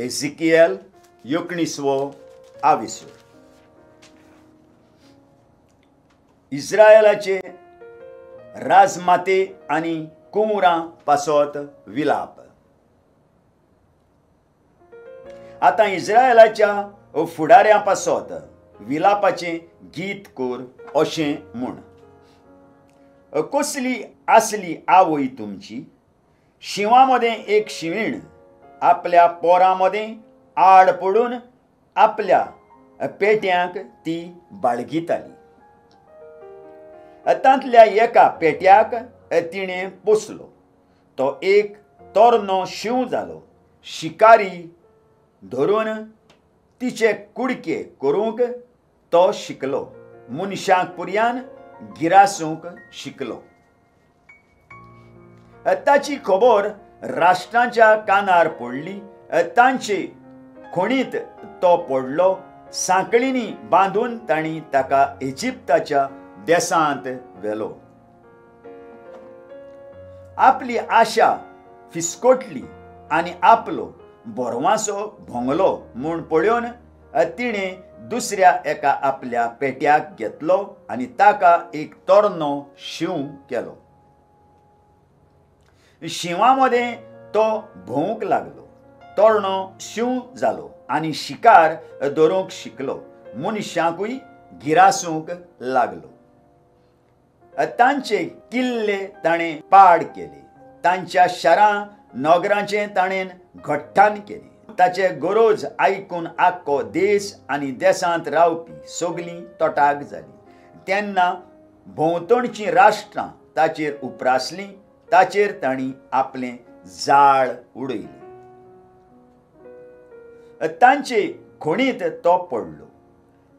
एझेकिएल 19वो आविसूर. इस्रायलाचे राजमाते आनी कुंवरां पासत विलाप. आतां इस्रायलाच्या फुडाऱ्यां पासत विलापाचें गीत कोर अशें म्हूण. कसली आसली आवय तुमची, शिवां मदें एक शिवीण, आपल्या पोरां मदें आड पडून आपल्या पेट्यांक ती बाळगिताली. तांतल्या एका पेट्याक तिणें पोसलो. तो एक तोरनो शिव जालो. शिकारी धरून तिचे कुडके करूंक तो शिकलो. मनशांक पुर्यान गिरासूंक शिकलो. ताची खबर राष्ट्रांच्या कानार पडली. तांचे खोणीत तो पडलो. सांकळींनी बांदून तांणी ताका इजिप्ताच्या देसांत व्हेलो. आपली आशा फिसकोटली आनी आपलो बोरवांसो भोंगलो म्हूण पळोवन तिणें दुसऱ्या एका आपल्या पेट्याक घेतलो आनी ताका एक तोरनो शिव केलो. शिवां मदें तो भोंवूंक लागलो. तोरनो शिव जालो आनी शिकार धरूंक शिकलो. मनशांकूय गिरासूंक लागलो. तांचे किल्ले ताणें पाड केले. तांच्या शारां नगरांचें ताणें घट्टाण केलें. ताचे गरज आयकून आख्खो देश आनी देसांत रावपी सगळीं तोटाक जालीं. तेन्ना भोंवतणचीं राष्ट्रां ताचेर उप्रासलीं. ताचेर तांणी आपलें जाळ उडयलें. तांचे खोणीत तो पडलो.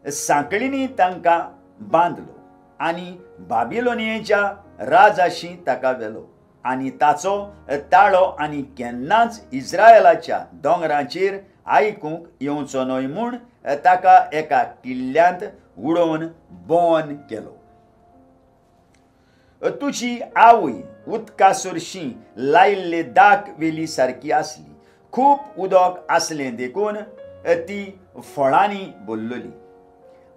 सांकळींनी तांकां बांदलो आनी बाबिलोनियेच्या राजाशी ताका व्हेलो. आनी ताचो ताळो आनी केन्नाच इस्रायलाच्या दोंगरांचेर आयकूंक येवचो न्हय म्हूण ताका एका किल्ल्यांत उडोवन बोन केलो. तुजी आवय उदकासुरशीं लायिल्ले दाक वेली सारकी आसली. खूब उदक आसलें देखून ती फळांनी भरलोली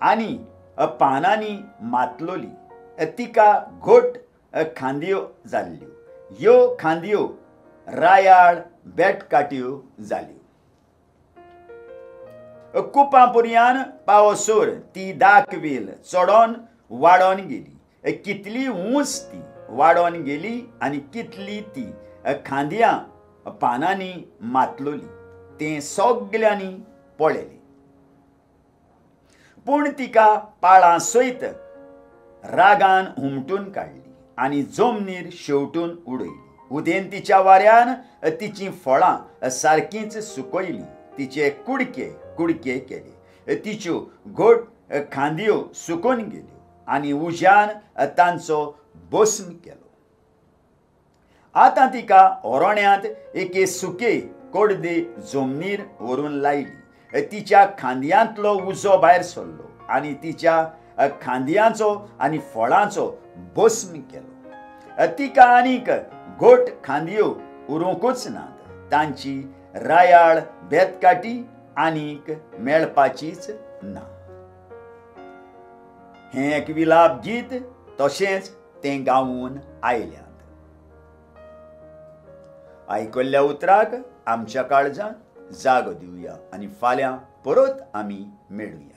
आनी पानांनी मातलोली. तिका घोट खांदयो जाल्ल्यो. ह्यो खांदयो रायाळ बेटकाट्यो जाल्यो. कुपां पर्यान पावसोर ती दाखवेल चडोन वाडोन गेली. कितली उंच ती वाडोन गेली आनी कितली ती खांदयां पानांनी मातलोली तें सगल्यांनी पळयलें. पूण तिका पाळां सयत रागान हुमटून काडली आनी जमनीर शेवटून उडयली. उदेन तिच्या वाऱ्यान तिचीं फळां सारकींच सुकयलीं. तिचे कुडके कुडके केले. तिच्यो घोट खांदयो सुकून गेल्यो आनी उज्यान तांचो भस्म केलो. आतां तिका ओरोण्यांत एके सुके कोडदे जमनीर व्हरून लायली. तिच्या खांदयांतलो उजो भायर सरलो आनी तिच्या खांदयांचो आनी फळांचो भस्म केलो. तिका आनीक घोट खांदयो उरूंकूच नात. तांची रायाळ बेतकाटी आनीक मेळपाचीच ना. हें एक विलाप गीत तशेंच तें गावून आयल्यात. आयकल्ल्या उतराक आमच्या काळजांत जागो दिवया आनी फाल्यां परत आमी मेळुया.